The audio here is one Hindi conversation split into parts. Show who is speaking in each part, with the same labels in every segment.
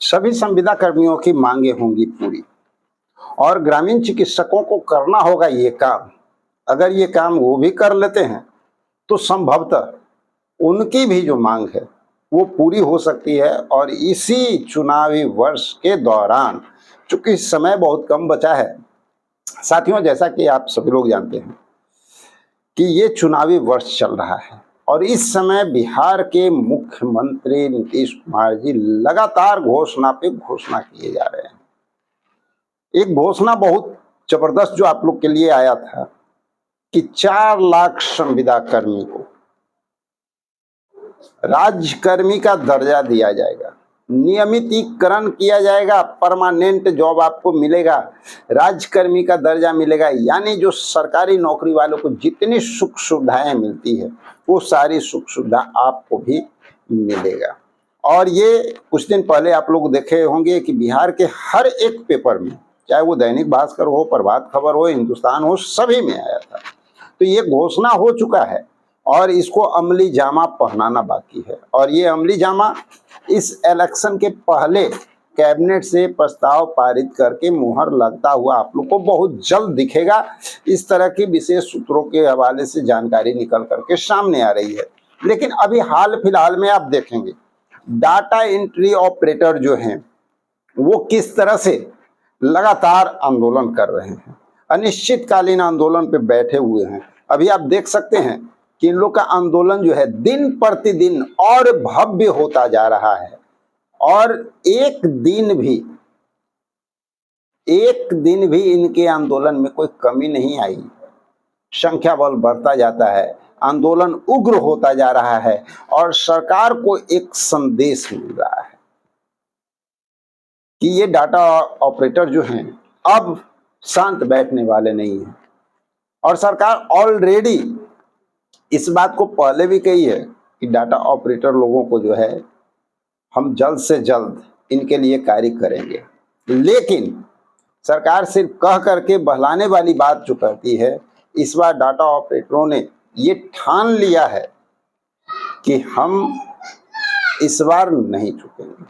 Speaker 1: सभी संविदा कर्मियों की मांगे होंगी पूरी और ग्रामीण चिकित्सकों को करना होगा ये काम। अगर ये काम वो भी कर लेते हैं तो संभवतः उनकी भी जो मांग है वो पूरी हो सकती है। और इसी चुनावी वर्ष के दौरान, चूंकि समय बहुत कम बचा है साथियों, जैसा कि आप सभी लोग जानते हैं कि ये चुनावी वर्ष चल रहा है और इस समय बिहार के मुख्यमंत्री नीतीश कुमार जी लगातार घोषणा पे घोषणा किए जा रहे हैं। एक घोषणा बहुत जबरदस्त जो आप लोग के लिए आया था कि 4 लाख संविदा कर्मी को राज्यकर्मी का दर्जा दिया जाएगा, नियमितीकरण किया जाएगा, परमानेंट जॉब आपको मिलेगा, राज्यकर्मी का दर्जा मिलेगा। यानी जो सरकारी नौकरी वालों को जितनी सुख सुविधाएं मिलती है वो सारी सुख सुविधा आपको भी मिलेगा। और ये कुछ दिन पहले आप लोग देखे होंगे कि बिहार के हर एक पेपर में, चाहे वो दैनिक भास्कर हो, प्रभात खबर हो, हिंदुस्तान हो, सभी में आया था। तो ये घोषणा हो चुका है और इसको अमली जामा पहनाना बाकी है। और ये अमली जामा इस इलेक्शन के पहले कैबिनेट से प्रस्ताव पारित करके मुहर लगता हुआ आप लोग को बहुत जल्द दिखेगा। इस तरह की विशेष सूत्रों के हवाले से जानकारी निकल करके सामने आ रही है। लेकिन अभी हाल फिलहाल में आप देखेंगे डाटा एंट्री ऑपरेटर जो हैं वो किस तरह से लगातार आंदोलन कर रहे हैं, अनिश्चितकालीन आंदोलन पे बैठे हुए हैं। अभी आप देख सकते हैं कि इन लोग का आंदोलन जो है दिन प्रतिदिन और भव्य होता जा रहा है और एक दिन भी इनके आंदोलन में कोई कमी नहीं आई। संख्या बल बढ़ता जाता है, आंदोलन उग्र होता जा रहा है और सरकार को एक संदेश मिल रहा है कि ये डाटा ऑपरेटर जो हैं अब शांत बैठने वाले नहीं हैं। और सरकार ऑलरेडी इस बात को पहले भी कही है कि डाटा ऑपरेटर लोगों को जो है हम जल्द से जल्द इनके लिए कार्य करेंगे। लेकिन सरकार सिर्फ कह करके बहलाने वाली बात जो करती है, इस बार डाटा ऑपरेटरों ने ये ठान लिया है कि हम इस बार नहीं झुकेंगे,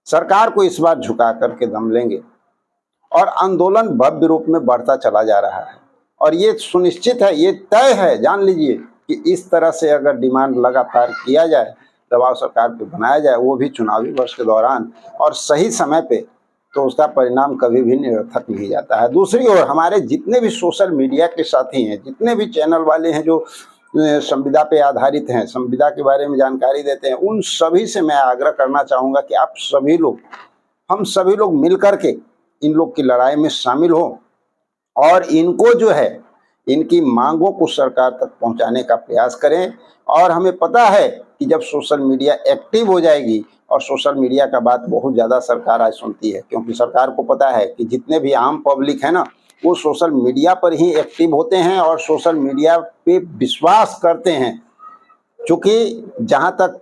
Speaker 1: सरकार को इस बार झुका करके दम लेंगे। और आंदोलन भव्य रूप में बढ़ता चला जा रहा है और ये सुनिश्चित है, ये तय है, जान लीजिए कि इस तरह से अगर डिमांड लगातार किया जाए, दबाव सरकार पे बनाया जाए, वो भी चुनावी वर्ष के दौरान और सही समय पे, तो उसका परिणाम कभी भी निरर्थक नहीं जाता है। दूसरी ओर हमारे जितने भी सोशल मीडिया के साथी हैं, जितने भी चैनल वाले हैं जो संविदा पे आधारित हैं, संविदा के बारे में जानकारी देते हैं, उन सभी से मैं आग्रह करना चाहूँगा कि आप सभी लोग, हम सभी लोग मिल करके इन लोग की लड़ाई में शामिल हो और इनको जो है इनकी मांगों को सरकार तक पहुंचाने का प्रयास करें। और हमें पता है कि जब सोशल मीडिया एक्टिव हो जाएगी, और सोशल मीडिया का बात बहुत ज़्यादा सरकार आज सुनती है, क्योंकि सरकार को पता है कि जितने भी आम पब्लिक है ना, वो सोशल मीडिया पर ही एक्टिव होते हैं और सोशल मीडिया पे विश्वास करते हैं। चूँकि जहाँ तक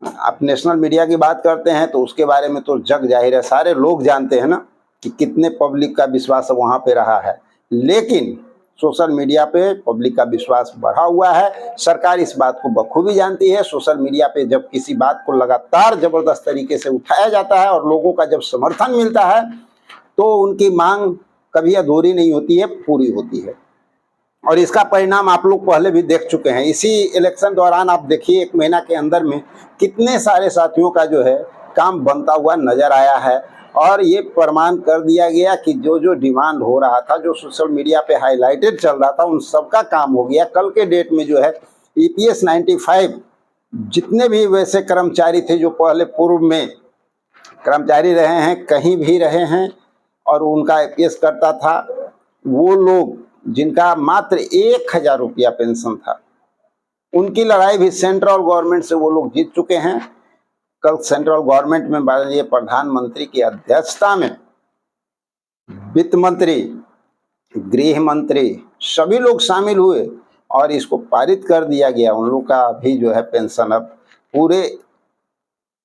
Speaker 1: आप नेशनल मीडिया की बात करते हैं तो उसके बारे में तो जग जाहिर है, सारे लोग जानते हैं ना कि कितने पब्लिक का विश्वास वहाँ पे रहा है। लेकिन सोशल मीडिया पे पब्लिक का विश्वास बढ़ा हुआ है, सरकार इस बात को बखूबी जानती है। सोशल मीडिया पे जब किसी बात को लगातार जबरदस्त तरीके से उठाया जाता है और लोगों का जब समर्थन मिलता है तो उनकी मांग कभी अधूरी नहीं होती है, पूरी होती है। और इसका परिणाम आप लोग पहले भी देख चुके हैं। इसी इलेक्शन दौरान आप देखिए 1 महीना के अंदर में कितने सारे साथियों का जो है काम बनता हुआ नजर आया है और ये प्रमाण कर दिया गया कि जो जो डिमांड हो रहा था, जो सोशल मीडिया पे हाईलाइटेड चल रहा था, उन सबका काम हो गया। कल के डेट में जो है EPS 95 जितने भी वैसे कर्मचारी थे जो पहले पूर्व में कर्मचारी रहे हैं, कहीं भी रहे हैं और उनका EPS करता था, वो लोग जिनका मात्र 1000 रुपया पेंशन था, उनकी लड़ाई भी सेंट्रल गवर्नमेंट से वो लोग जीत चुके हैं। कल सेंट्रल गवर्नमेंट में माननीय प्रधानमंत्री की अध्यक्षता में वित्त मंत्री, गृह मंत्री, सभी लोग शामिल हुए और इसको पारित कर दिया गया। उन लोग का भी जो है पेंशन अब पूरे,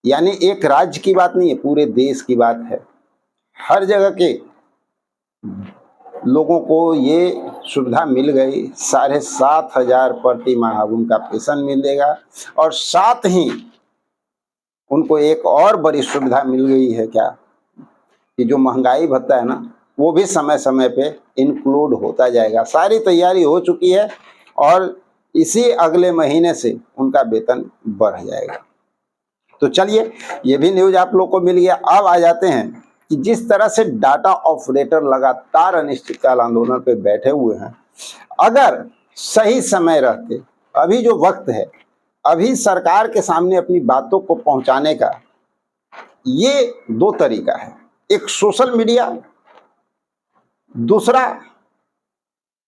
Speaker 1: यानी एक राज्य की बात नहीं है, पूरे देश की बात है। हर जगह के लोगों को ये सुविधा मिल गई। 7500 प्रति माह उनका पेंशन मिलेगा और साथ ही उनको एक और बड़ी सुविधा मिल गई है क्या, कि जो महंगाई भत्ता है ना, वो भी समय समय पे इंक्लूड होता जाएगा। सारी तैयारी हो चुकी है और इसी अगले महीने से उनका वेतन बढ़ जाएगा। तो चलिए, ये भी न्यूज आप लोग को मिल गया। अब आ जाते हैं कि जिस तरह से डाटा ऑपरेटर लगातार अनिश्चितकाल आंदोलन पे बैठे हुए हैं, अगर सही समय रहते, अभी जो वक्त है, अभी सरकार के सामने अपनी बातों को पहुंचाने का ये दो तरीका है, एक सोशल मीडिया, दूसरा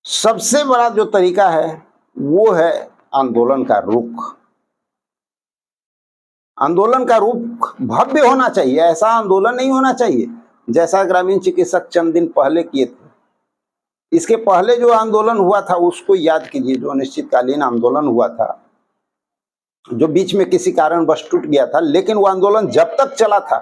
Speaker 1: सबसे बड़ा जो तरीका है वो है आंदोलन का रुख। आंदोलन का रुख भव्य होना चाहिए, ऐसा आंदोलन नहीं होना चाहिए जैसा ग्रामीण चिकित्सक चंद दिन पहले किए थे। इसके पहले जो आंदोलन हुआ था उसको याद कीजिए, जो अनिश्चितकालीन आंदोलन हुआ था, जो बीच में किसी कारणवश टूट गया था, लेकिन वो आंदोलन जब तक चला था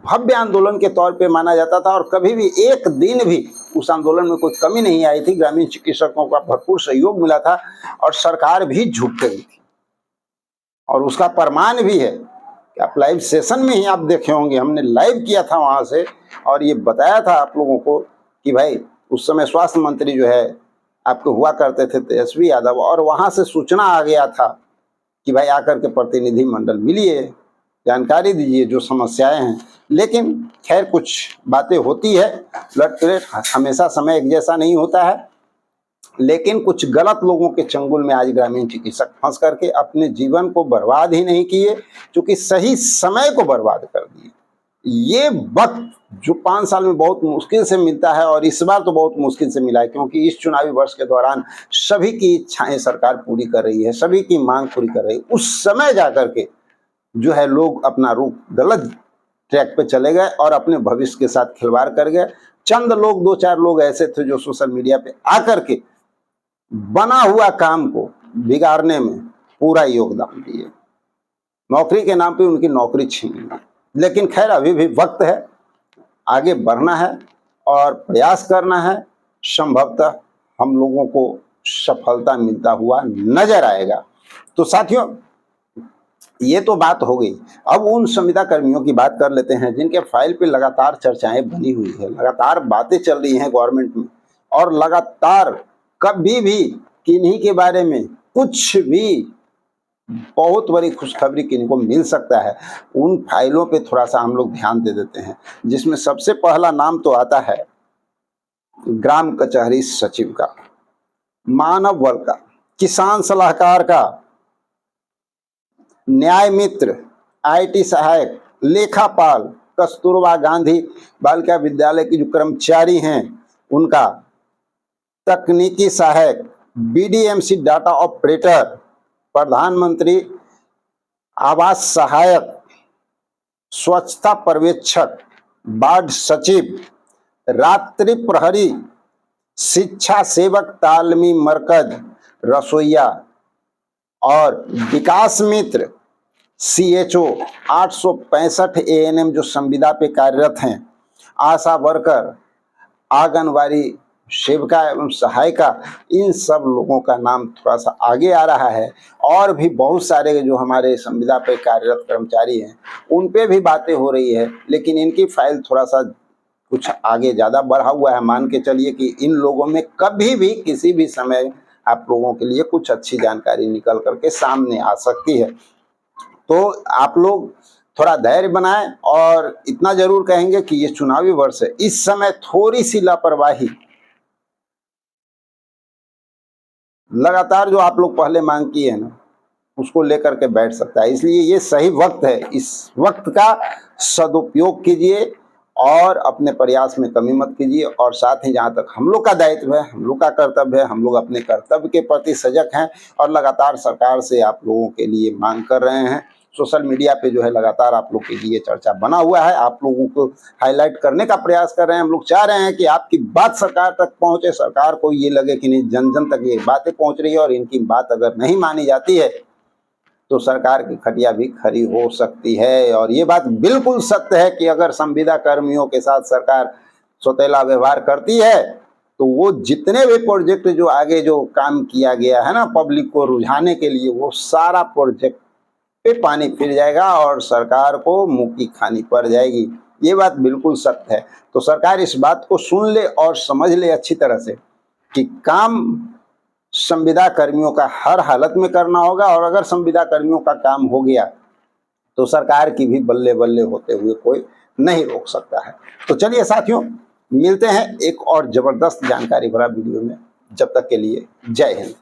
Speaker 1: भव्य आंदोलन के तौर पे माना जाता था और कभी भी एक दिन भी उस आंदोलन में कोई कमी नहीं आई थी। ग्रामीण चिकित्सकों का भरपूर सहयोग मिला था और सरकार भी झुक गई थी। और उसका प्रमाण भी है कि आप लाइव सेशन में ही आप देखे होंगे, हमने लाइव किया था वहां से और ये बताया था आप लोगों को कि भाई उस समय स्वास्थ्य मंत्री जो है आपके हुआ करते थे तेजस्वी यादव, और वहां से सूचना आ गया था कि भाई आकर के प्रतिनिधि मंडल मिलिए, जानकारी दीजिए जो समस्याएं हैं। लेकिन खैर कुछ बातें होती है, लटपट, हमेशा समय एक जैसा नहीं होता है, लेकिन कुछ गलत लोगों के चंगुल में आज ग्रामीण चिकित्सक फंस करके अपने जीवन को बर्बाद ही नहीं किए, क्योंकि सही समय को बर्बाद कर दिए। ये वक्त जो 5 साल में बहुत मुश्किल से मिलता है, और इस बार तो बहुत मुश्किल से मिला है, क्योंकि इस चुनावी वर्ष के दौरान सभी की इच्छाएं सरकार पूरी कर रही है, सभी की मांग पूरी कर रही है। उस समय जाकर के जो है लोग अपना रुख गलत ट्रैक पे चले गए और अपने भविष्य के साथ खिलवाड़ कर गए। चंद लोग, 2-4 लोग ऐसे थे जो सोशल मीडिया पे आकर के बना हुआ काम को बिगाड़ने में पूरा योगदान दिए, नौकरी के नाम पे उनकी नौकरी छीन ली। लेकिन खैर अभी भी वक्त है, आगे बढ़ना है और प्रयास करना है, संभवतः हम लोगों को सफलता मिलता हुआ नजर आएगा। तो साथियों, ये तो बात हो गई। अब उन संविदा कर्मियों की बात कर लेते हैं जिनके फाइल पे लगातार चर्चाएं बनी हुई है, लगातार बातें चल रही हैं गवर्नमेंट में, और लगातार कभी भी किन्हीं के बारे में कुछ भी बहुत बड़ी खुशखबरी किनको मिल सकता है। उन फाइलों पे थोड़ा सा हम लोग ध्यान दे देते हैं, जिसमें सबसे पहला नाम तो आता है ग्राम कचहरी सचिव का, मानव बल का, किसान सलाहकार का, न्याय मित्र, आईटी सहायक, लेखापाल, कस्तूरबा गांधी बालिका विद्यालय के जो कर्मचारी हैं उनका, तकनीकी सहायक, बीडीएमसी डाटा ऑपरेटर, प्रधानमंत्री आवास सहायक, स्वच्छता पर्यवेक्षक, वार्ड सचिव, रात्रि प्रहरी, शिक्षा सेवक तालमी मरकज, रसोईया और विकास मित्र, सीएचओ, 865 एएनएम जो संविदा पे कार्यरत हैं, आशा वर्कर, आंगनवाड़ी सेविका एवं सहायिका, इन सब लोगों का नाम थोड़ा सा आगे आ रहा है। और भी बहुत सारे जो हमारे संविदा पे कार्यरत कर्मचारी हैं उन पे भी बातें हो रही है, लेकिन इनकी फाइल थोड़ा सा कुछ आगे ज़्यादा बढ़ा हुआ है। मान के चलिए कि इन लोगों में कभी भी किसी भी समय आप लोगों के लिए कुछ अच्छी जानकारी निकल करके सामने आ सकती है। तो आप लोग थोड़ा धैर्य बनाएं, और इतना जरूर कहेंगे कि ये चुनावी वर्ष है, इस समय थोड़ी सी लापरवाही लगातार जो आप लोग पहले मांग की है ना, उसको लेकर के बैठ सकता है। इसलिए ये सही वक्त है, इस वक्त का सदुपयोग कीजिए और अपने प्रयास में कमी मत कीजिए। और साथ ही जहाँ तक हम लोग का दायित्व है, हम लोग का कर्तव्य है, हम लोग अपने कर्तव्य के प्रति सजग हैं और लगातार सरकार से आप लोगों के लिए मांग कर रहे हैं। सोशल मीडिया पे जो है लगातार आप लोग के लिए चर्चा बना हुआ है, आप लोगों को हाईलाइट करने का प्रयास कर रहे हैं। हम लोग चाह रहे हैं कि आपकी बात सरकार तक पहुंचे, सरकार को ये लगे कि नहीं, जन जन तक ये बातें पहुंच रही है, और इनकी बात अगर नहीं मानी जाती है तो सरकार की खटिया भी खरी हो सकती है। और ये बात बिल्कुल सत्य है कि अगर संविदा कर्मियों के साथ सरकार सौतेला व्यवहार करती है तो वो जितने भी प्रोजेक्ट जो आगे जो काम किया गया है ना पब्लिक को रुझाने के लिए, वो सारा प्रोजेक्ट पे पानी फिर जाएगा और सरकार को मुंह की खानी पड़ जाएगी। ये बात बिल्कुल सत्य है। तो सरकार इस बात को सुन ले और समझ ले अच्छी तरह से कि काम संविदा कर्मियों का हर हालत में करना होगा, और अगर संविदा कर्मियों का काम हो गया तो सरकार की भी बल्ले बल्ले होते हुए कोई नहीं रोक सकता है। तो चलिए साथियों, मिलते हैं एक और जबरदस्त जानकारी भरा वीडियो में। जब तक के लिए जय हिंद।